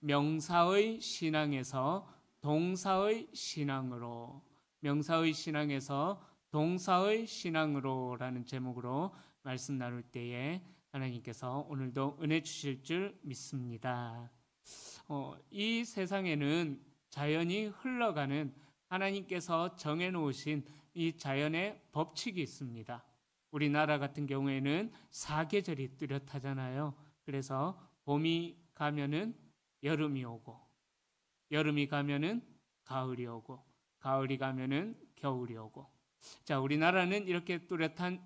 명사의 신앙에서 동사의 신앙으로, 명사의 신앙에서 동사의 신앙으로라는 제목으로 말씀 나눌 때에 하나님께서 오늘도 은혜 주실 줄 믿습니다. 이 세상에는 자연이 흘러가는 하나님께서 정해놓으신 이 자연의 법칙이 있습니다. 우리나라 같은 경우에는 사계절이 뚜렷하잖아요. 그래서 봄이 가면은 여름이 오고, 여름이 가면은 가을이 오고, 가을이 가면은 겨울이 오고. 자, 우리나라는 이렇게 뚜렷한,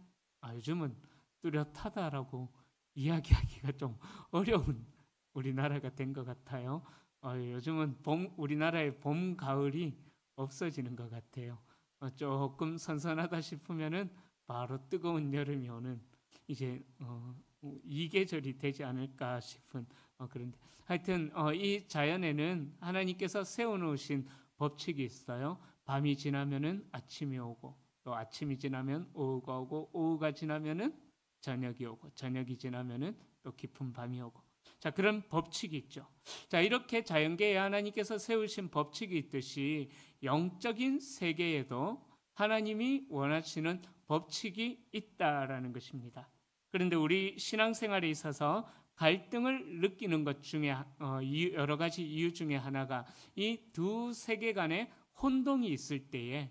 요즘은 뚜렷하다라고 이야기하기가 좀 어려운 우리나라가 된 것 같아요. 요즘은 우리나라의 봄, 가을이 없어지는 것 같아요. 조금 선선하다 싶으면은 바로 뜨거운 여름이 오는 이제 이 계절이 되지 않을까 싶은 그런데 하여튼 이 자연에는 하나님께서 세워놓으신 법칙이 있어요. 밤이 지나면은 아침이 오고, 또 아침이 지나면 오후가 오고, 오후가 지나면은 저녁이 오고, 저녁이 지나면은 또 깊은 밤이 오고. 자, 그런 법칙이 있죠. 자, 이렇게 자연계에 하나님께서 세우신 법칙이 있듯이 영적인 세계에도 하나님이 원하시는 법칙이 있다라는 것입니다. 그런데 우리 신앙생활에 있어서 갈등을 느끼는 것 중에 여러 가지 이유 중에 하나가 이 두 세계 간의 혼동이 있을 때에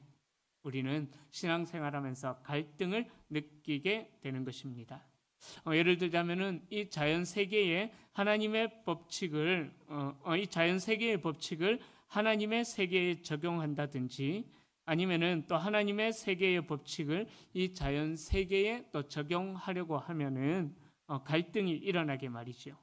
우리는 신앙생활하면서 갈등을 느끼게 되는 것입니다. 예를 들자면은 이 자연 세계의 하나님의 법칙을 이 자연 세계의 법칙을 하나님의 세계에 적용한다든지 아니면은 또 하나님의 세계의 법칙을 이 자연 세계에 또 적용하려고 하면은 갈등이 일어나게 말이죠.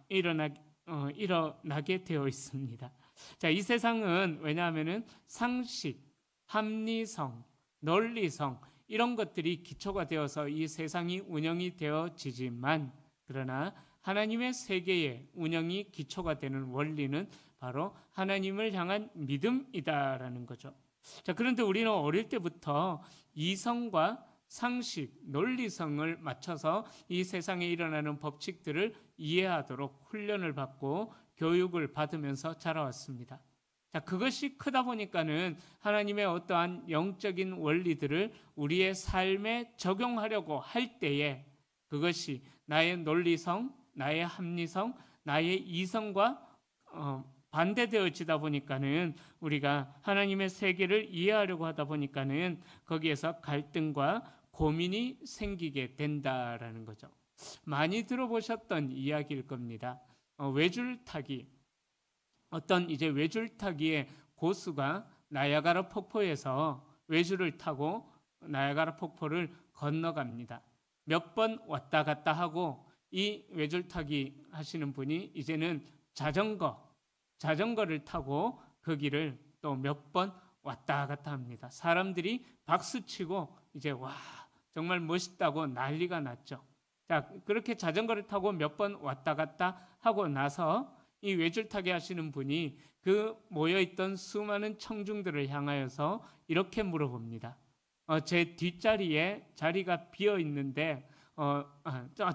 일어나게 되어 있습니다. 자, 이 세상은 왜냐하면은 상식, 합리성, 논리성 이런 것들이 기초가 되어서 이 세상이 운영이 되어지지만 그러나 하나님의 세계의 운영이 기초가 되는 원리는 바로 하나님을 향한 믿음이다라는 거죠. 자, 그런데 우리는 어릴 때부터 이성과 상식, 논리성을 맞춰서 이 세상에 일어나는 법칙들을 이해하도록 훈련을 받고 교육을 받으면서 자라왔습니다. 자, 그것이 크다 보니까는 하나님의 어떠한 영적인 원리들을 우리의 삶에 적용하려고 할 때에 그것이 나의 논리성, 나의 합리성, 나의 이성과 반대되어지다 보니까는 우리가 하나님의 세계를 이해하려고 하다 보니까는 거기에서 갈등과 고민이 생기게 된다라는 거죠. 많이 들어보셨던 이야기일 겁니다. 외줄타기. 어떤 이제 외줄타기의 고수가 나야가라 폭포에서 외줄을 타고 나야가라 폭포를 건너갑니다. 몇 번 왔다 갔다 하고 이 외줄타기 하시는 분이 이제는 자전거를 타고 그 길을 또 몇 번 왔다 갔다 합니다. 사람들이 박수치고 이제 와 정말 멋있다고 난리가 났죠. 자, 그렇게 자전거를 타고 몇 번 왔다 갔다 하고 나서 이 외줄타기 하시는 분이 그 모여있던 수많은 청중들을 향하여서 이렇게 물어봅니다. 제 뒷자리에 자리가 비어 있는데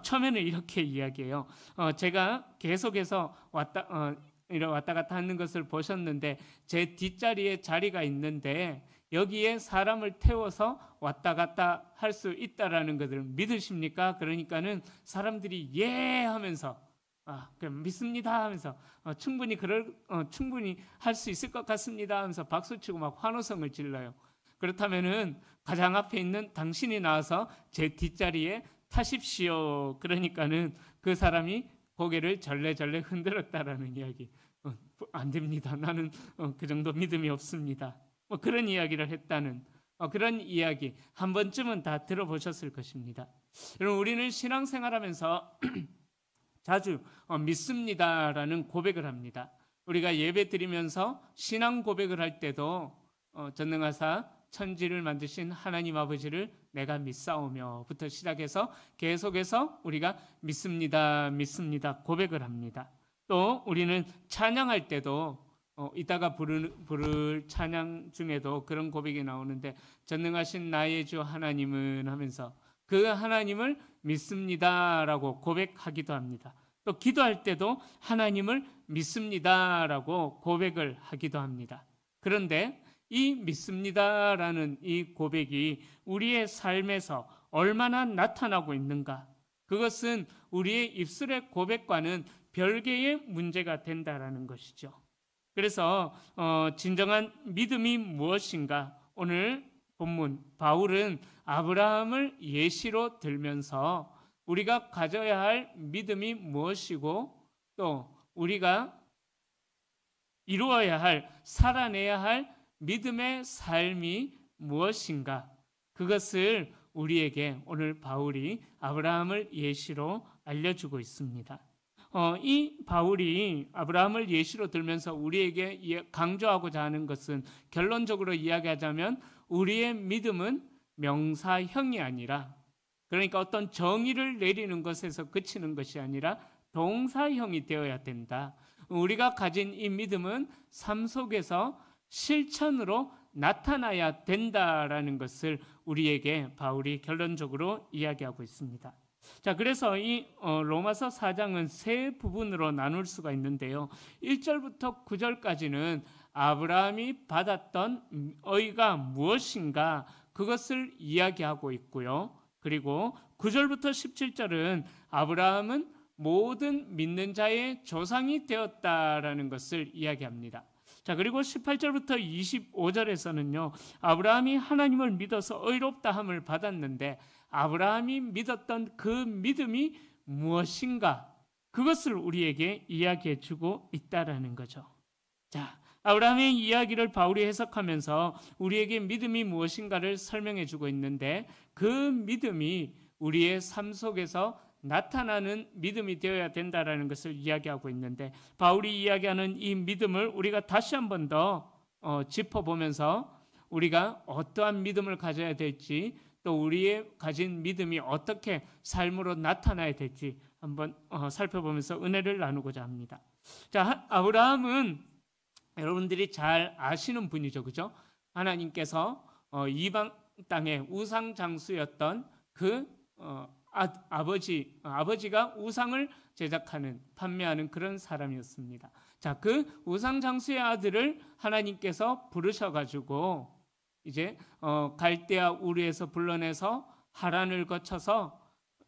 처음에는 이렇게 이야기해요. 제가 계속해서 왔다 갔다 하는 것을 보셨는데 제 뒷자리에 자리가 있는데 여기에 사람을 태워서 왔다 갔다 할 수 있다라는 것을 믿으십니까? 그러니까는 사람들이 예 하면서 그럼 믿습니다 하면서 충분히 할 수 있을 것 같습니다 하면서 박수치고 막 환호성을 질러요. 그렇다면은 가장 앞에 있는 당신이 나와서 제 뒷자리에 타십시오. 그러니까는 그 사람이 고개를 절레절레 흔들었다라는 이야기. 안 됩니다. 나는 그 정도 믿음이 없습니다. 그런 이야기를 했다는 그런 이야기 한 번쯤은 다 들어보셨을 것입니다. 여러분, 우리는 신앙생활하면서 자주 믿습니다라는 고백을 합니다. 우리가 예배 드리면서 신앙 고백을 할 때도 전능하사 천지를 만드신 하나님 아버지를 내가 믿사오며부터 시작해서 계속해서 우리가 믿습니다 고백을 합니다. 또 우리는 찬양할 때도 이따가 부를 찬양 중에도 그런 고백이 나오는데 전능하신 나의 주 하나님은 하면서 그 하나님을 믿습니다라고 고백하기도 합니다. 또 기도할 때도 하나님을 믿습니다라고 고백을 하기도 합니다. 그런데 이 믿습니다라는 이 고백이 우리의 삶에서 얼마나 나타나고 있는가? 그것은 우리의 입술의 고백과는 별개의 문제가 된다라는 것이죠. 그래서 진정한 믿음이 무엇인가? 오늘 본문 바울은 아브라함을 예시로 들면서 우리가 가져야 할 믿음이 무엇이고 또 우리가 이루어야 할, 살아내야 할 믿음의 삶이 무엇인가? 그것을 우리에게 오늘 바울이 아브라함을 예시로 알려주고 있습니다. 이 바울이 아브라함을 예시로 들면서 우리에게 강조하고자 하는 것은 결론적으로 이야기하자면 우리의 믿음은 명사형이 아니라, 그러니까 어떤 정의를 내리는 것에서 그치는 것이 아니라 동사형이 되어야 된다. 우리가 가진 이 믿음은 삶 속에서 실천으로 나타나야 된다라는 것을 우리에게 바울이 결론적으로 이야기하고 있습니다. 자, 그래서 이 로마서 4장은 세 부분으로 나눌 수가 있는데요. 1절부터 9절까지는 아브라함이 받았던 의가 무엇인가 그것을 이야기하고 있고요. 그리고 9절부터 17절은 아브라함은 모든 믿는 자의 조상이 되었다라는 것을 이야기합니다. 자, 그리고 18절부터 25절에서는요. 아브라함이 하나님을 믿어서 의롭다 함을 받았는데 아브라함이 믿었던 그 믿음이 무엇인가? 그것을 우리에게 이야기해 주고 있다라는 거죠. 자, 아브라함의 이야기를 바울이 해석하면서 우리에게 믿음이 무엇인가를 설명해 주고 있는데 그 믿음이 우리의 삶 속에서 나타나는 믿음이 되어야 된다라는 것을 이야기하고 있는데 바울이 이야기하는 이 믿음을 우리가 다시 한 번 더 짚어보면서 우리가 어떠한 믿음을 가져야 될지 또 우리의 가진 믿음이 어떻게 삶으로 나타나야 될지 한번 살펴보면서 은혜를 나누고자 합니다. 자, 아브라함은 여러분들이 잘 아시는 분이죠, 그죠? 하나님께서 이방 땅의 우상 장수였던 그 아버지가 우상을 제작하는, 판매하는 그런 사람이었습니다. 자, 그 우상 장수의 아들을 하나님께서 부르셔가지고 이제 갈대아 우르에서 불러내서 하란을 거쳐서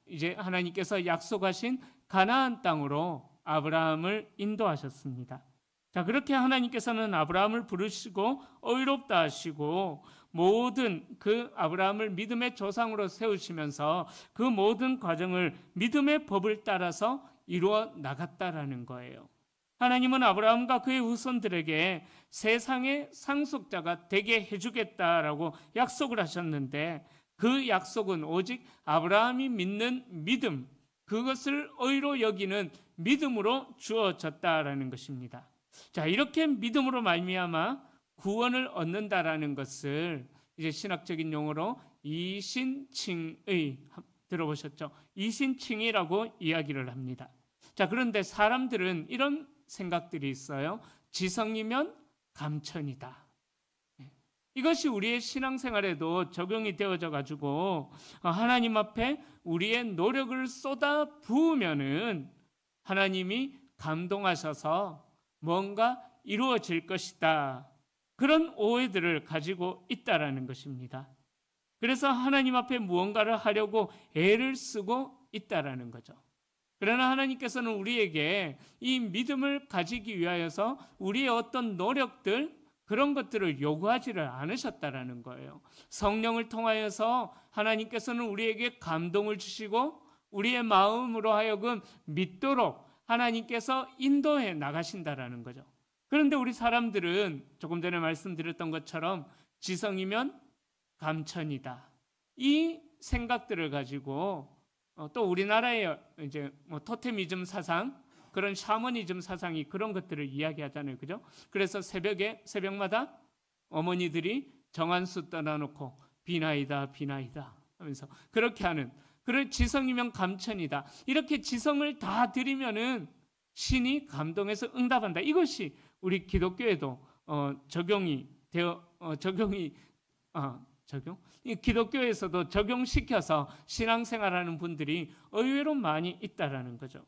이제 하나님께서 약속하신 가나안 땅으로 아브라함을 인도하셨습니다. 자, 그렇게 하나님께서는 아브라함을 부르시고 의롭다 하시고 모든 그 아브라함을 믿음의 조상으로 세우시면서 그 모든 과정을 믿음의 법을 따라서 이루어 나갔다라는 거예요. 하나님은 아브라함과 그의 후손들에게 세상의 상속자가 되게 해주겠다라고 약속을 하셨는데 그 약속은 오직 아브라함이 믿는 믿음, 그것을 의로 여기는 믿음으로 주어졌다라는 것입니다. 자, 이렇게 믿음으로 말미암아 구원을 얻는다라는 것을 이제 신학적인 용어로 이신칭의, 들어보셨죠? 이신칭이라고 이야기를 합니다. 자, 그런데 사람들은 이런 생각들이 있어요. 지성이면 감천이다. 이것이 우리의 신앙생활에도 적용이 되어져 가지고 하나님 앞에 우리의 노력을 쏟아 부으면은 하나님이 감동하셔서 뭔가 이루어질 것이다. 그런 오해들을 가지고 있다라는 것입니다. 그래서 하나님 앞에 무언가를 하려고 애를 쓰고 있다라는 거죠. 그러나 하나님께서는 우리에게 이 믿음을 가지기 위하여서 우리의 어떤 노력들, 그런 것들을 요구하지를 않으셨다라는 거예요. 성령을 통하여서 하나님께서는 우리에게 감동을 주시고 우리의 마음으로 하여금 믿도록 하나님께서 인도해 나가신다라는 거죠. 그런데 우리 사람들은 조금 전에 말씀드렸던 것처럼 지성이면 감천이다. 이 생각들을 가지고 또 우리나라의 이제 토테미즘 사상, 그런 샤머니즘 사상이 그런 것들을 이야기하잖아요, 그죠? 그래서 새벽마다 어머니들이 정한수 떠나놓고 비나이다 하면서 그렇게 하는, 그런 지성이면 감천이다. 이렇게 지성을 다 드리면은 신이 감동해서 응답한다. 이것이 우리 기독교에도 기독교에서도 적용시켜서 신앙생활하는 분들이 의외로 많이 있다라는 거죠.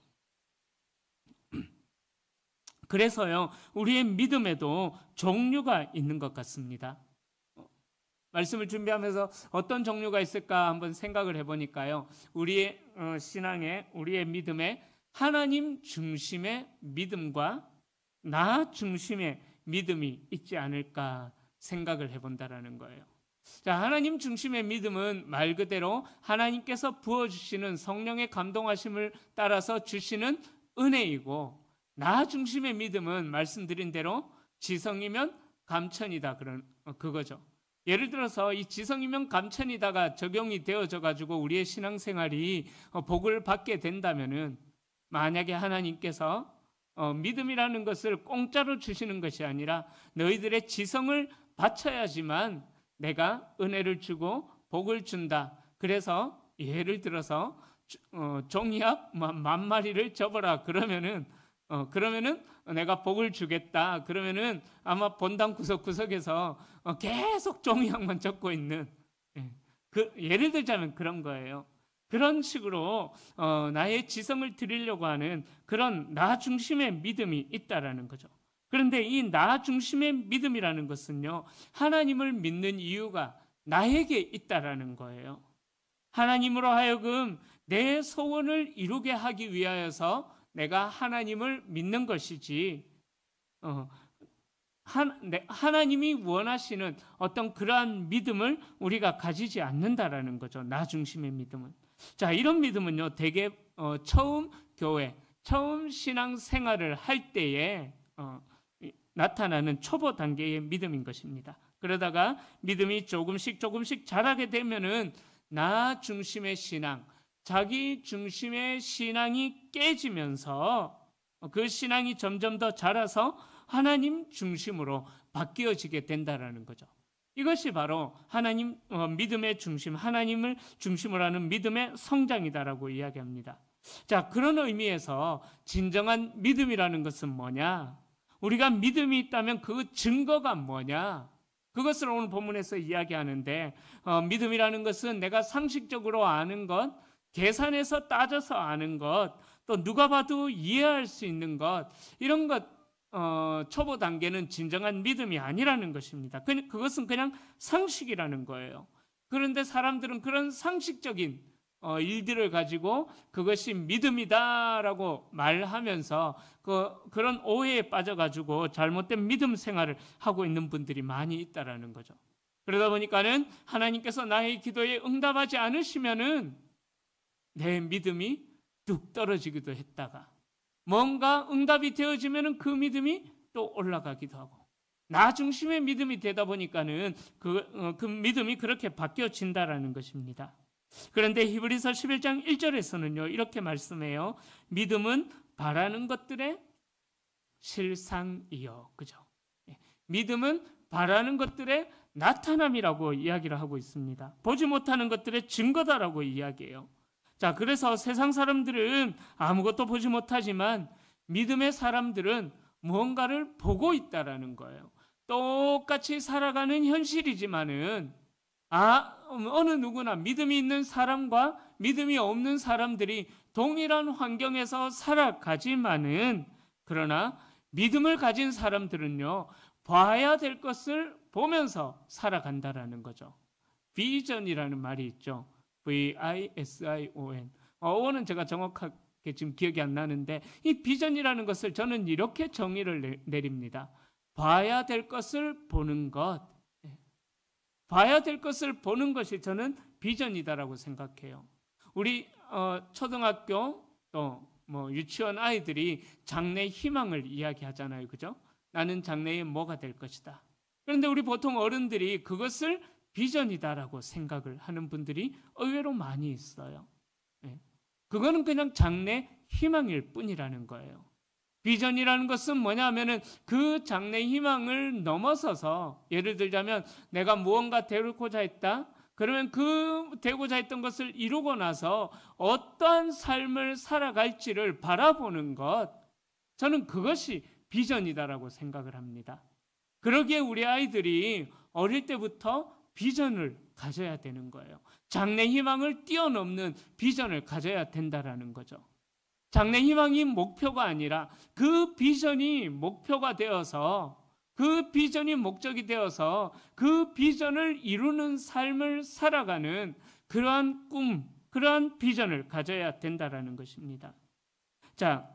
그래서요, 우리의 믿음에도 종류가 있는 것 같습니다. 말씀을 준비하면서 어떤 종류가 있을까 한번 생각을 해보니까요, 우리의 신앙에, 우리의 믿음에 하나님 중심의 믿음과 나 중심의 믿음이 있지 않을까 생각을 해본다라는 거예요. 자, 하나님 중심의 믿음은 말 그대로 하나님께서 부어주시는 성령의 감동하심을 따라서 주시는 은혜이고, 나 중심의 믿음은 말씀드린 대로 지성이면 감천이다, 그거죠. 예를 들어서 이 지성이면 감천이다가 적용이 되어져 가지고 우리의 신앙생활이 복을 받게 된다면은, 만약에 하나님께서 믿음이라는 것을 공짜로 주시는 것이 아니라 너희들의 지성을 바쳐야지만 내가 은혜를 주고 복을 준다. 그래서 예를 들어서 종이약 10,000마리를 접어라 그러면은 내가 복을 주겠다. 그러면은 아마 본당 구석구석에서 계속 종이약만 접고 있는, 예를 들자면 그런 거예요. 그런 식으로 나의 지성을 드리려고 하는 그런 나 중심의 믿음이 있다라는 거죠. 그런데 이 나 중심의 믿음이라는 것은요, 하나님을 믿는 이유가 나에게 있다라는 거예요. 하나님으로 하여금 내 소원을 이루게 하기 위하여서 내가 하나님을 믿는 것이지, 하나님이 원하시는 어떤 그러한 믿음을 우리가 가지지 않는다라는 거죠. 나 중심의 믿음은. 자, 이런 믿음은요, 대개 처음 교회, 처음 신앙 생활을 할 때에 나타나는 초보 단계의 믿음인 것입니다. 그러다가 믿음이 조금씩 자라게 되면은 나 중심의 신앙, 자기 중심의 신앙이 깨지면서 그 신앙이 점점 더 자라서 하나님 중심으로 바뀌어지게 된다라는 거죠. 이것이 바로 하나님 믿음의 중심, 하나님을 중심으로 하는 믿음의 성장이다라고 이야기합니다. 자, 그런 의미에서 진정한 믿음이라는 것은 뭐냐? 우리가 믿음이 있다면 그 증거가 뭐냐? 그것을 오늘 본문에서 이야기하는데, 믿음이라는 것은 내가 상식적으로 아는 것, 계산해서 따져서 아는 것, 또 누가 봐도 이해할 수 있는 것, 이런 것, 초보 단계는 진정한 믿음이 아니라는 것입니다. 그것은 그냥 상식이라는 거예요. 그런데 사람들은 그런 상식적인 일들을 가지고 그것이 믿음이다라고 말하면서 그런 오해에 빠져가지고 잘못된 믿음 생활을 하고 있는 분들이 많이 있다라는 거죠. 그러다 보니까는 하나님께서 나의 기도에 응답하지 않으시면은 내 믿음이 뚝 떨어지기도 했다가, 뭔가 응답이 되어지면은 그 믿음이 또 올라가기도 하고, 나 중심의 믿음이 되다 보니까는 그 믿음이 그렇게 바뀌어진다라는 것입니다. 그런데 히브리서 11장 1절에서는요, 이렇게 말씀해요. 믿음은 바라는 것들의 실상이요. 그죠? 믿음은 바라는 것들의 나타남이라고 이야기를 하고 있습니다. 보지 못하는 것들의 증거다라고 이야기해요. 자, 그래서 세상 사람들은 아무것도 보지 못하지만 믿음의 사람들은 무언가를 보고 있다라는 거예요. 똑같이 살아가는 현실이지만은 어느 누구나 믿음이 있는 사람과 믿음이 없는 사람들이 동일한 환경에서 살아가지만은, 그러나 믿음을 가진 사람들은요, 봐야 될 것을 보면서 살아간다라는 거죠. 비전이라는 말이 있죠. V-I-S-I-O-N. 어원은 제가 정확하게 지금 기억이 안 나는데, 이 비전이라는 것을 저는 이렇게 정의를 내립니다. 봐야 될 것을 보는 것. 봐야 될 것을 보는 것이 저는 비전이다라고 생각해요. 우리 초등학교 또 유치원 아이들이 장래 희망을 이야기하잖아요. 그죠? 나는 장래에 뭐가 될 것이다. 그런데 우리 보통 어른들이 그것을 비전이다라고 생각을 하는 분들이 의외로 많이 있어요. 그거는 그냥 장래 희망일 뿐이라는 거예요. 비전이라는 것은 뭐냐 하면은 그 장래 희망을 넘어서서, 예를 들자면 내가 무언가 되고자 했다. 그러면 그 되고자 했던 것을 이루고 나서 어떠한 삶을 살아갈지를 바라보는 것, 저는 그것이 비전이다라고 생각을 합니다. 그러기에 우리 아이들이 어릴 때부터 비전을 가져야 되는 거예요. 장래 희망을 뛰어넘는 비전을 가져야 된다라는 거죠. 장래 희망이 목표가 아니라 그 비전이 목표가 되어서, 그 비전이 목적이 되어서 그 비전을 이루는 삶을 살아가는 그러한 꿈, 그러한 비전을 가져야 된다라는 것입니다. 자,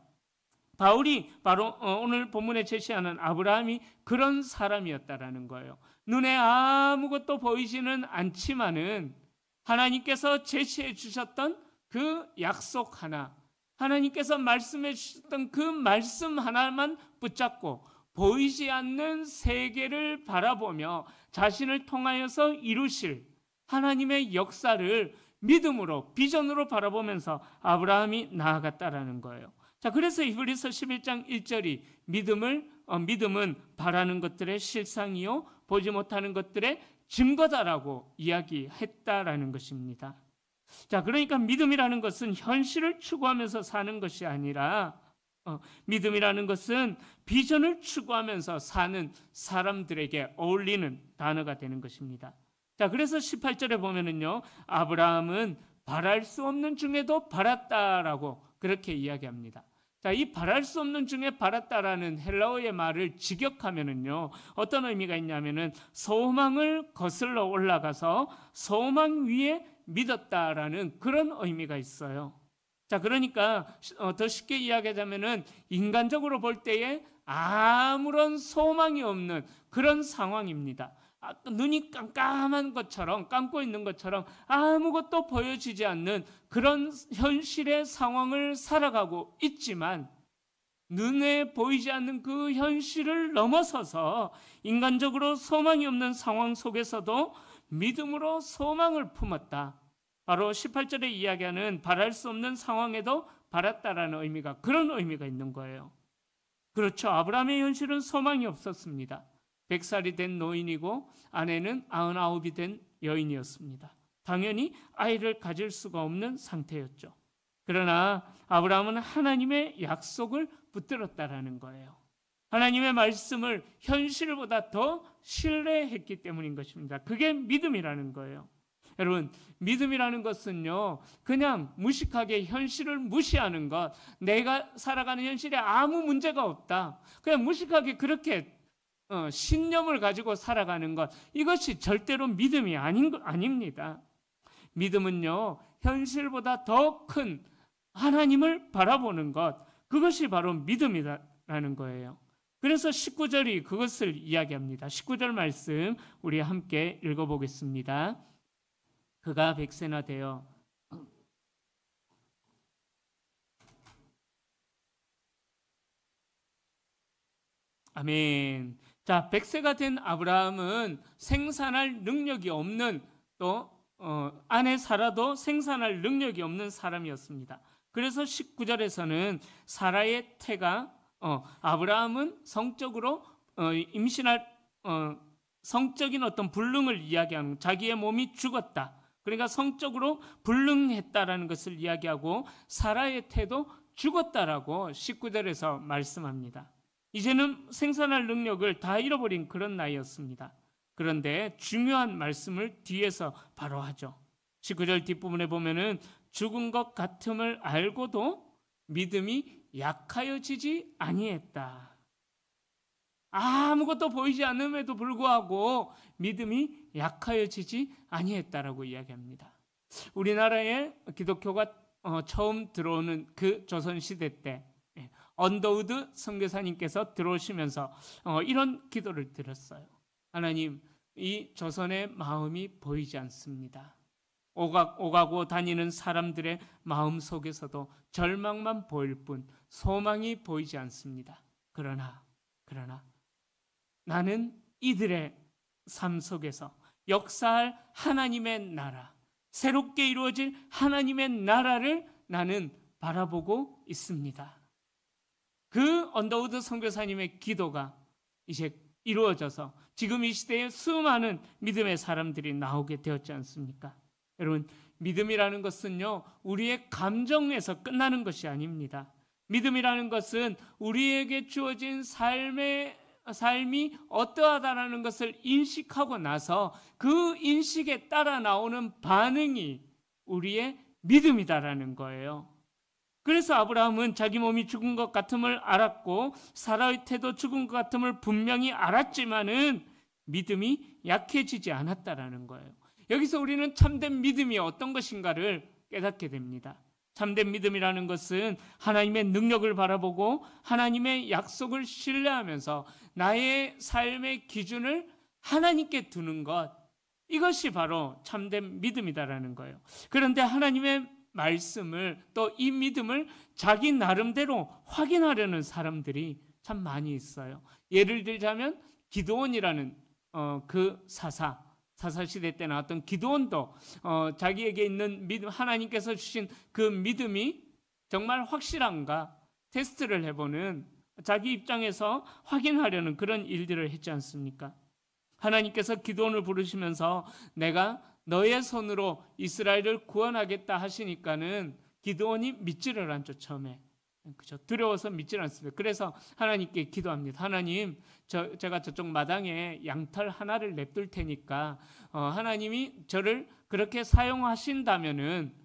바울이 바로 오늘 본문에 제시하는 아브라함이 그런 사람이었다라는 거예요. 눈에 아무것도 보이지는 않지만은 하나님께서 제시해 주셨던 그 약속 하나, 하나님께서 말씀해 주셨던 그 말씀 하나만 붙잡고 보이지 않는 세계를 바라보며 자신을 통하여서 이루실 하나님의 역사를 믿음으로, 비전으로 바라보면서 아브라함이 나아갔다라는 거예요. 자, 그래서 히브리서 11장 1절이 믿음은 바라는 것들의 실상이요 보지 못하는 것들의 증거다라고 이야기했다라는 것입니다. 자, 그러니까 믿음이라는 것은 현실을 추구하면서 사는 것이 아니라 믿음이라는 것은 비전을 추구하면서 사는 사람들에게 어울리는 단어가 되는 것입니다. 자, 그래서 18절에 보면은요, 아브라함은 바랄 수 없는 중에도 바랐다라고 그렇게 이야기합니다. 자, 이 바랄 수 없는 중에 바랐다라는 헬라어의 말을 직역하면은요, 어떤 의미가 있냐면은 소망을 거슬러 올라가서 소망 위에 믿었다라는 그런 의미가 있어요. 자, 그러니까 더 쉽게 이야기하자면은 인간적으로 볼 때에 아무런 소망이 없는 그런 상황입니다. 눈이 깜깜한 것처럼, 감고 있는 것처럼 아무것도 보여지지 않는 그런 현실의 상황을 살아가고 있지만, 눈에 보이지 않는 그 현실을 넘어서서 인간적으로 소망이 없는 상황 속에서도 믿음으로 소망을 품었다. 바로 18절에 이야기하는 바랄 수 없는 상황에도 바랐다라는 의미가, 그런 의미가 있는 거예요. 그렇죠. 아브라함의 현실은 소망이 없었습니다. 100살이 된 노인이고 아내는 99이 된 여인이었습니다. 당연히 아이를 가질 수가 없는 상태였죠. 그러나 아브라함은 하나님의 약속을 붙들었다라는 거예요. 하나님의 말씀을 현실보다 더 신뢰했기 때문인 것입니다. 그게 믿음이라는 거예요. 여러분, 믿음이라는 것은요, 그냥 무식하게 현실을 무시하는 것, 내가 살아가는 현실에 아무 문제가 없다, 그냥 무식하게 그렇게 신념을 가지고 살아가는 것, 이것이 절대로 믿음이 아닙니다. 믿음은요, 현실보다 더 큰 하나님을 바라보는 것, 그것이 바로 믿음이라는 거예요. 그래서 19절이 그것을 이야기합니다. 19절 말씀 우리 함께 읽어보겠습니다. 그가 100세나 되어 아멘. 자, 100세가 된 아브라함은 생산할 능력이 없는, 또 아내 사라도 생산할 능력이 없는 사람이었습니다. 그래서 19절에서는 사라의 태가 아브라함은 성적으로 임신할 성적인 어떤 불능을 이야기하는, 자기의 몸이 죽었다, 그러니까 성적으로 불능했다라는 것을 이야기하고 사라의 태도 죽었다라고 19절에서 말씀합니다. 이제는 생산할 능력을 다 잃어버린 그런 나이였습니다. 그런데 중요한 말씀을 뒤에서 바로 하죠. 19절 뒷부분에 보면은 죽은 것 같음을 알고도 믿음이 약하여지지 아니했다. 아무것도 보이지 않음에도 불구하고 믿음이 약하여지지 아니했다라고 이야기합니다. 우리나라에 기독교가 처음 들어오는 그 조선시대 때 언더우드 선교사님께서 들어오시면서 이런 기도를 드렸어요. 하나님, 이 조선의 마음이 보이지 않습니다. 오가고 다니는 사람들의 마음 속에서도 절망만 보일 뿐 소망이 보이지 않습니다. 그러나 나는 이들의 삶 속에서 역사할 하나님의 나라, 새롭게 이루어질 하나님의 나라를 나는 바라보고 있습니다. 그 언더우드 선교사님의 기도가 이제 이루어져서 지금 이 시대에 수많은 믿음의 사람들이 나오게 되었지 않습니까? 여러분, 믿음이라는 것은요, 우리의 감정에서 끝나는 것이 아닙니다. 믿음이라는 것은 우리에게 주어진 삶이 어떠하다라는 것을 인식하고 나서 그 인식에 따라 나오는 반응이 우리의 믿음이다라는 거예요. 그래서 아브라함은 자기 몸이 죽은 것 같음을 알았고 사라의 태도 죽은 것 같음을 분명히 알았지만은 믿음이 약해지지 않았다라는 거예요. 여기서 우리는 참된 믿음이 어떤 것인가를 깨닫게 됩니다. 참된 믿음이라는 것은 하나님의 능력을 바라보고 하나님의 약속을 신뢰하면서 나의 삶의 기준을 하나님께 두는 것, 이것이 바로 참된 믿음이다라는 거예요. 그런데 하나님의 말씀을 또 이 믿음을 자기 나름대로 확인하려는 사람들이 참 많이 있어요. 예를 들자면 기드온이라는 그 사사시대 때 나왔던 기드온도 자기에게 있는 믿음, 하나님께서 주신 그 믿음이 정말 확실한가 테스트를 해보는, 자기 입장에서 확인하려는 그런 일들을 했지 않습니까? 하나님께서 기드온을 부르시면서 내가 너의 손으로 이스라엘을 구원하겠다 하시니까는 기드온이 믿지를 않죠. 처음에 그죠? 두려워서 믿지를 않습니다. 그래서 하나님께 기도합니다. 하나님, 제가 저쪽 마당에 양털 하나를 냅둘 테니까 하나님이 저를 그렇게 사용하신다면은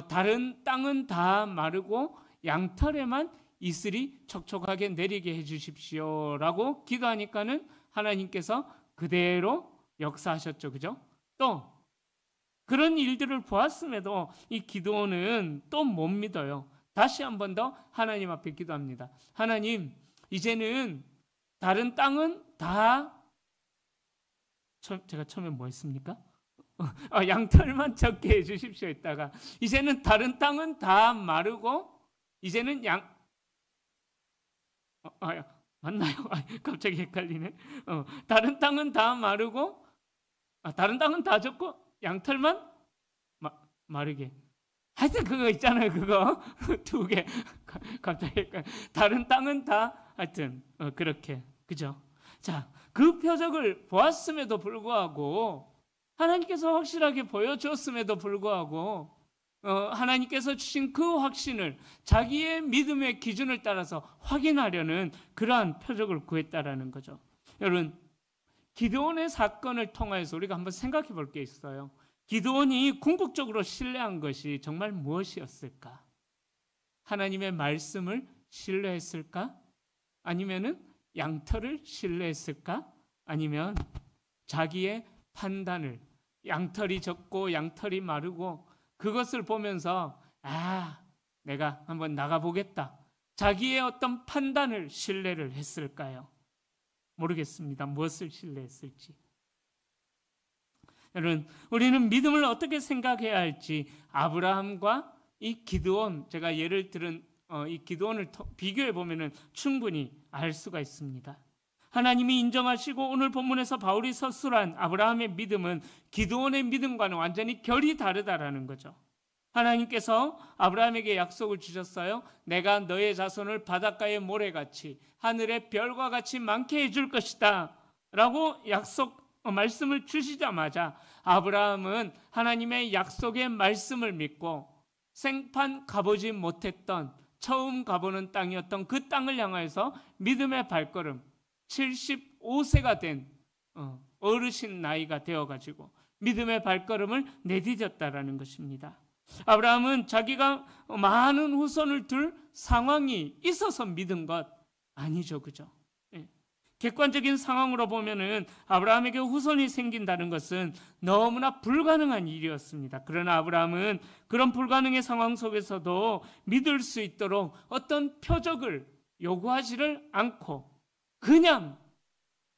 다른 땅은 다 마르고 양털에만 이슬이 촉촉하게 내리게 해주십시오라고 기도하니까는 하나님께서 그대로 역사하셨죠. 그죠? 또 그런 일들을 보았음에도 이 기드온은 또 못 믿어요. 다시 한 번 더 하나님 앞에 기도합니다. 하나님, 이제는 다른 땅은 다, 제가 처음에 뭐 했습니까? 양털만 적게 해주십시오 했다가 이제는 다른 땅은 다 마르고 이제는 맞나요? 갑자기 헷갈리네. 다른 땅은 다 마르고 다른 땅은 다 적고 양털만 마르게. 하여튼 그거 있잖아요. 그거 두 개. 갑자기 헷갈려. 다른 땅은 다 하여튼 그렇게. 그죠? 자, 그 표적을 보았음에도 불구하고 하나님께서 확실하게 보여주었음에도 불구하고 하나님께서 주신 그 확신을 자기의 믿음의 기준을 따라서 확인하려는 그러한 표적을 구했다라는 거죠. 여러분, 기드온의 사건을 통해서 우리가 한번 생각해 볼 게 있어요. 기드온이 궁극적으로 신뢰한 것이 정말 무엇이었을까? 하나님의 말씀을 신뢰했을까? 아니면은 양털을 신뢰했을까? 아니면 자기의 판단을, 양털이 적고 양털이 마르고 그것을 보면서 내가 한번 나가보겠다, 자기의 어떤 판단을 신뢰를 했을까요? 모르겠습니다. 무엇을 신뢰했을지. 여러분, 우리는 믿음을 어떻게 생각해야 할지 아브라함과 이 기드온, 제가 예를 들은 이 기드온을 비교해 보면은 충분히 알 수가 있습니다. 하나님이 인정하시고 오늘 본문에서 바울이 서술한 아브라함의 믿음은 기드온의 믿음과는 완전히 결이 다르다라는 거죠. 하나님께서 아브라함에게 약속을 주셨어요. 내가 너의 자손을 바닷가의 모래같이 하늘의 별과 같이 많게 해줄 것이다 라고 말씀을 주시자마자 아브라함은 하나님의 약속의 말씀을 믿고 생판 가보지 못했던, 처음 가보는 땅이었던 그 땅을 향하여서 믿음의 발걸음, 75세가 된 어르신 나이가 되어가지고 믿음의 발걸음을 내디뎠다라는 것입니다. 아브라함은 자기가 많은 후손을 둘 상황이 있어서 믿은 것 아니죠. 그죠? 객관적인 상황으로 보면은 아브라함에게 후손이 생긴다는 것은 너무나 불가능한 일이었습니다. 그러나 아브라함은 그런 불가능의 상황 속에서도 믿을 수 있도록 어떤 표적을 요구하지를 않고 그냥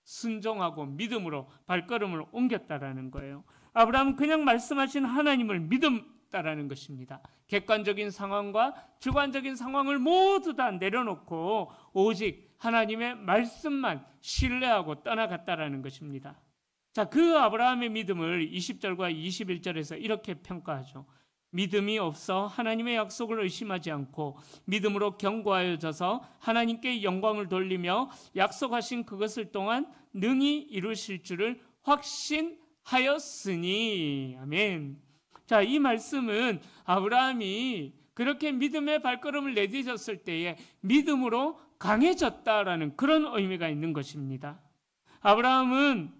순종하고 믿음으로 발걸음을 옮겼다라는 거예요. 아브라함은 그냥 말씀하신 하나님을 믿었다라는 것입니다. 객관적인 상황과 주관적인 상황을 모두 다 내려놓고 오직 하나님의 말씀만 신뢰하고 떠나갔다라는 것입니다. 자, 그 아브라함의 믿음을 20절과 21절에서 이렇게 평가하죠. 믿음이 없어 하나님의 약속을 의심하지 않고 믿음으로 견고하여져서 하나님께 영광을 돌리며 약속하신 그것을 또한 능히 이루실 줄을 확신하였으니. 아멘. 자, 이 말씀은 아브라함이 그렇게 믿음의 발걸음을 내딛었을 때에 믿음으로 강해졌다라는 그런 의미가 있는 것입니다. 아브라함은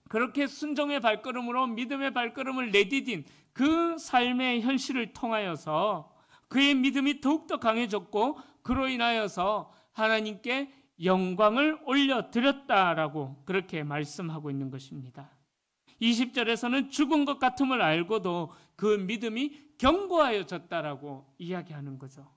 그렇게 순종의 발걸음으로 믿음의 발걸음을 내디딘 그 삶의 현실을 통하여서 그의 믿음이 더욱더 강해졌고 그로 인하여서 하나님께 영광을 올려드렸다라고 그렇게 말씀하고 있는 것입니다. 20절에서는 죽은 것 같음을 알고도 그 믿음이 견고하여졌다라고 이야기하는 거죠.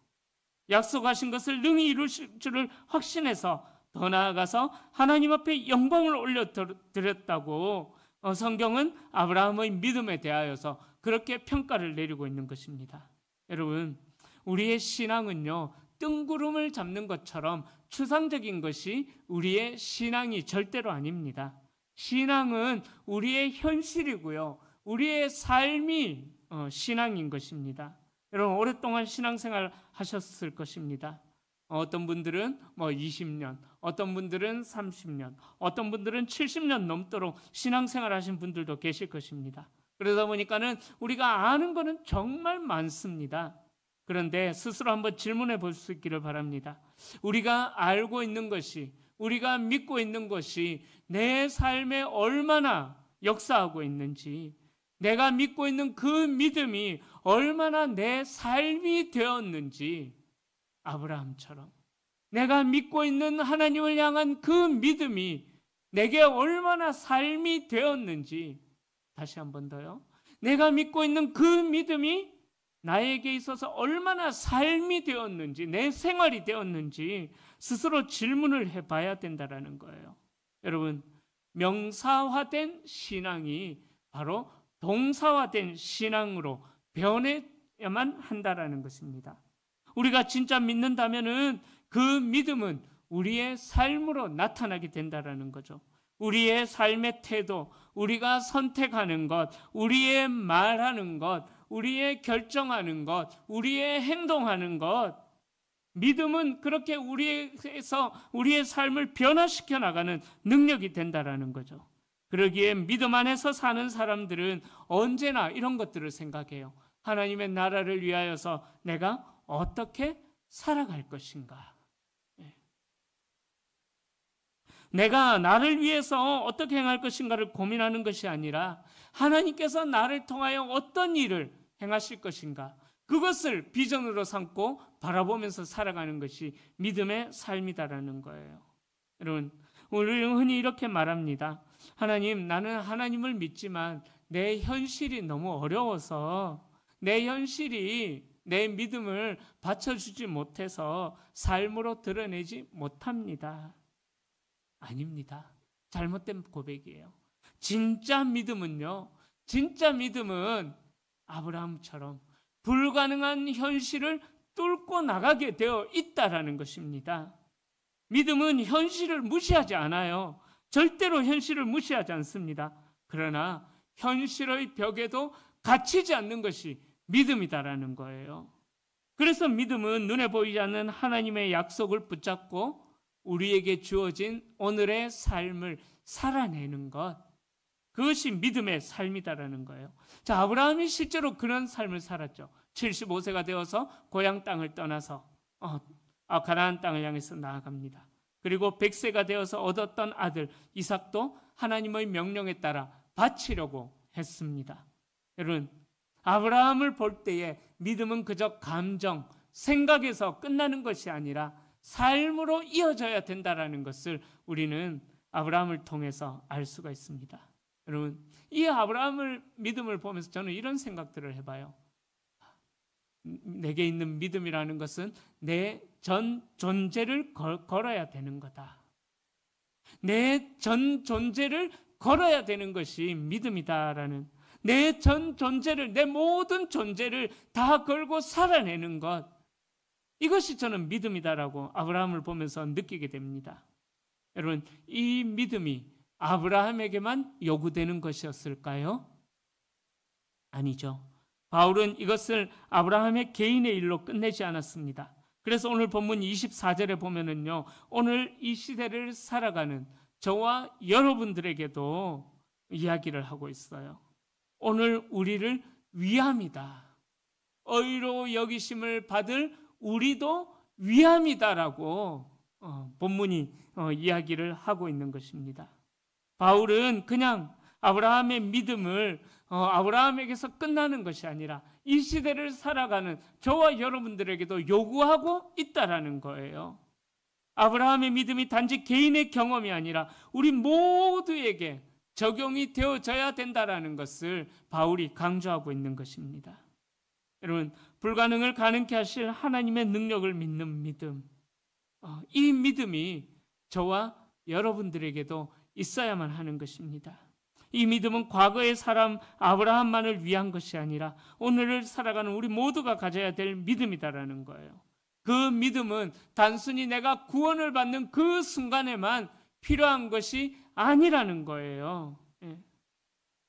약속하신 것을 능히 이루실 줄을 확신해서 더 나아가서 하나님 앞에 영광을 올려드렸다고 성경은 아브라함의 믿음에 대하여서 그렇게 평가를 내리고 있는 것입니다. 여러분, 우리의 신앙은요, 뜬구름을 잡는 것처럼 추상적인 것이 우리의 신앙이 절대로 아닙니다. 신앙은 우리의 현실이고요, 우리의 삶이 신앙인 것입니다. 여러분, 오랫동안 신앙생활 하셨을 것입니다. 어떤 분들은 20년, 어떤 분들은 30년, 어떤 분들은 70년 넘도록 신앙생활 하신 분들도 계실 것입니다. 그러다 보니까는 우리가 아는 거는 정말 많습니다. 그런데 스스로 한번 질문해 볼 수 있기를 바랍니다. 우리가 알고 있는 것이, 우리가 믿고 있는 것이 내 삶에 얼마나 역사하고 있는지, 내가 믿고 있는 그 믿음이 얼마나 내 삶이 되었는지, 아브라함처럼 내가 믿고 있는 하나님을 향한 그 믿음이 내게 얼마나 삶이 되었는지, 다시 한 번 더요, 내가 믿고 있는 그 믿음이 나에게 있어서 얼마나 삶이 되었는지, 내 생활이 되었는지 스스로 질문을 해봐야 된다는 거예요. 여러분, 명사화된 신앙이 바로 동사화된 신앙으로 변해야만 한다라는 것입니다. 우리가 진짜 믿는다면은 그 믿음은 우리의 삶으로 나타나게 된다라는 거죠. 우리의 삶의 태도, 우리가 선택하는 것, 우리의 말하는 것, 우리의 결정하는 것, 우리의 행동하는 것, 믿음은 그렇게 우리의 삶을 변화시켜 나가는 능력이 된다라는 거죠. 그러기에 믿음 안에서 사는 사람들은 언제나 이런 것들을 생각해요. 하나님의 나라를 위하여서 내가 어떻게 살아갈 것인가? 내가 나를 위해서 어떻게 행할 것인가를 고민하는 것이 아니라 하나님께서 나를 통하여 어떤 일을 행하실 것인가, 그것을 비전으로 삼고 바라보면서 살아가는 것이 믿음의 삶이다라는 거예요. 여러분, 우리는 흔히 이렇게 말합니다. 하나님, 나는 하나님을 믿지만 내 현실이 너무 어려워서 내 현실이 내 믿음을 받쳐주지 못해서 삶으로 드러내지 못합니다. 아닙니다. 잘못된 고백이에요. 진짜 믿음은요, 진짜 믿음은 아브라함처럼 불가능한 현실을 뚫고 나가게 되어 있다라는 것입니다. 믿음은 현실을 무시하지 않아요. 절대로 현실을 무시하지 않습니다. 그러나 현실의 벽에도 갇히지 않는 것이 믿음이다라는 거예요. 그래서 믿음은 눈에 보이지 않는 하나님의 약속을 붙잡고 우리에게 주어진 오늘의 삶을 살아내는 것, 그것이 믿음의 삶이다라는 거예요. 자, 아브라함이 실제로 그런 삶을 살았죠. 75세가 되어서 고향 땅을 떠나서 가나안 땅을 향해서 나아갑니다. 그리고 100세가 되어서 얻었던 아들 이삭도 하나님의 명령에 따라 바치려고 했습니다. 여러분, 아브라함을 볼 때에 믿음은 그저 감정, 생각에서 끝나는 것이 아니라 삶으로 이어져야 된다라는 것을 우리는 아브라함을 통해서 알 수가 있습니다. 여러분, 이 아브라함을 믿음을 보면서 저는 이런 생각들을 해봐요. 내게 있는 믿음이라는 것은 내 전 존재를 걸어야 되는 거다. 내 전 존재를 걸어야 되는 것이 믿음이다라는, 내 전 존재를, 내 모든 존재를 다 걸고 살아내는 것, 이것이 저는 믿음이다라고 아브라함을 보면서 느끼게 됩니다. 여러분, 이 믿음이 아브라함에게만 요구되는 것이었을까요? 아니죠. 바울은 이것을 아브라함의 개인의 일로 끝내지 않았습니다. 그래서 오늘 본문 24절에 보면은요, 오늘 이 시대를 살아가는 저와 여러분들에게도 이야기를 하고 있어요. 오늘 우리를 위함이다, 의로 여기심을 받을 우리도 위함이다라고 본문이 이야기를 하고 있는 것입니다. 바울은 그냥 아브라함의 믿음을 아브라함에게서 끝나는 것이 아니라 이 시대를 살아가는 저와 여러분들에게도 요구하고 있다라는 거예요. 아브라함의 믿음이 단지 개인의 경험이 아니라 우리 모두에게 적용이 되어져야 된다라는 것을 바울이 강조하고 있는 것입니다. 여러분, 불가능을 가능케 하실 하나님의 능력을 믿는 믿음, 이 믿음이 저와 여러분들에게도 있어야만 하는 것입니다. 이 믿음은 과거의 사람 아브라함만을 위한 것이 아니라 오늘을 살아가는 우리 모두가 가져야 될 믿음이다라는 거예요. 그 믿음은 단순히 내가 구원을 받는 그 순간에만 필요한 것이 아니라는 거예요.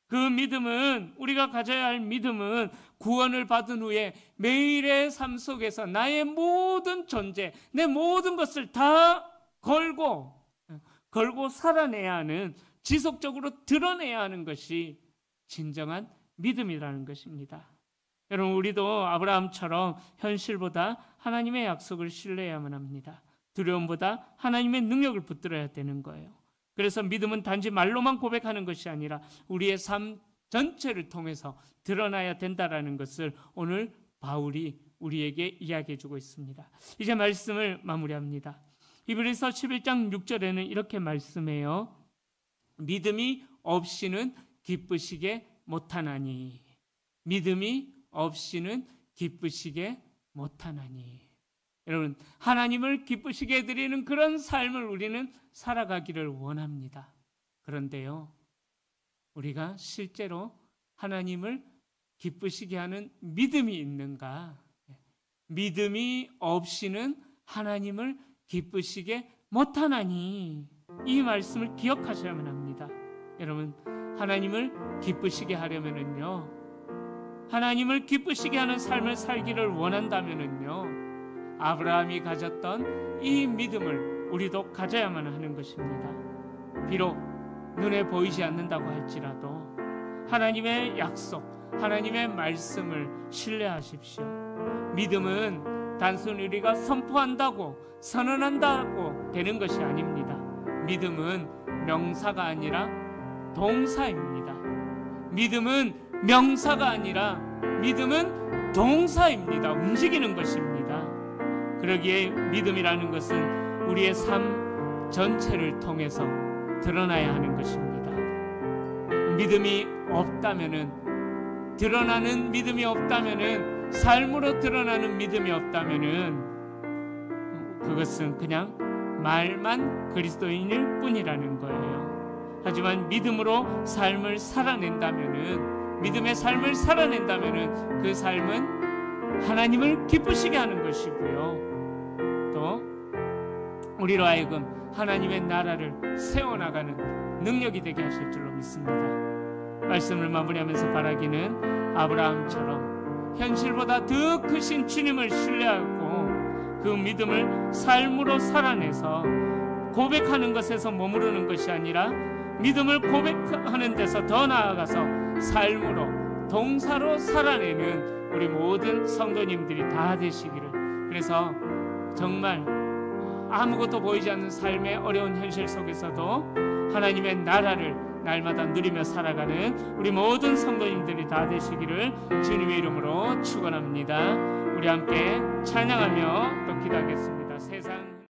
그 믿음은, 우리가 가져야 할 믿음은 구원을 받은 후에 매일의 삶 속에서 나의 모든 존재, 내 모든 것을 다 걸고 살아내야 하는, 지속적으로 드러내야 하는 것이 진정한 믿음이라는 것입니다. 여러분, 우리도 아브라함처럼 현실보다 하나님의 약속을 신뢰해야만 합니다. 두려움보다 하나님의 능력을 붙들어야 되는 거예요. 그래서 믿음은 단지 말로만 고백하는 것이 아니라 우리의 삶 전체를 통해서 드러나야 된다는 것을 오늘 바울이 우리에게 이야기해 주고 있습니다. 이제 말씀을 마무리합니다. 히브리서 11장 6절에는 이렇게 말씀해요. 믿음이 없이는 기쁘시게 못하나니. 믿음이 없이는 기쁘시게 못하나니. 여러분, 하나님을 기쁘시게 해드리는 그런 삶을 우리는 살아가기를 원합니다. 그런데요, 우리가 실제로 하나님을 기쁘시게 하는 믿음이 있는가? 믿음이 없이는 하나님을 기쁘시게 못하나니. 이 말씀을 기억하셔야만 합니다. 여러분, 하나님을 기쁘시게 하려면은요, 하나님을 기쁘시게 하는 삶을 살기를 원한다면은요, 아브라함이 가졌던 이 믿음을 우리도 가져야만 하는 것입니다. 비록 눈에 보이지 않는다고 할지라도 하나님의 약속, 하나님의 말씀을 신뢰하십시오. 믿음은 단순히 우리가 선포한다고, 선언한다고 되는 것이 아닙니다. 믿음은 명사가 아니라 동사입니다. 믿음은 명사가 아니라 믿음은 동사입니다. 움직이는 것입니다. 그러기에 믿음이라는 것은 우리의 삶 전체를 통해서 드러나야 하는 것입니다. 믿음이 없다면은, 드러나는 믿음이 없다면은, 삶으로 드러나는 믿음이 없다면은 그것은 그냥 말만 그리스도인일 뿐이라는 거예요. 하지만 믿음으로 삶을 살아낸다면은, 믿음의 삶을 살아낸다면은 그 삶은 하나님을 기쁘시게 하는 것이고요, 또 우리로 하여금 하나님의 나라를 세워나가는 능력이 되게 하실 줄로 믿습니다. 말씀을 마무리하면서 바라기는 아브라함처럼 현실보다 더 크신 주님을 신뢰하고 그 믿음을 삶으로 살아내서 고백하는 것에서 머무르는 것이 아니라 믿음을 고백하는 데서 더 나아가서 삶으로, 동사로 살아내는 우리 모든 성도님들이 다 되시기를. 그래서 정말 아무것도 보이지 않는 삶의 어려운 현실 속에서도 하나님의 나라를 날마다 누리며 살아가는 우리 모든 성도님들이 다 되시기를 주님의 이름으로 축원합니다. 우리 함께 찬양하며 또 기도하겠습니다. 세상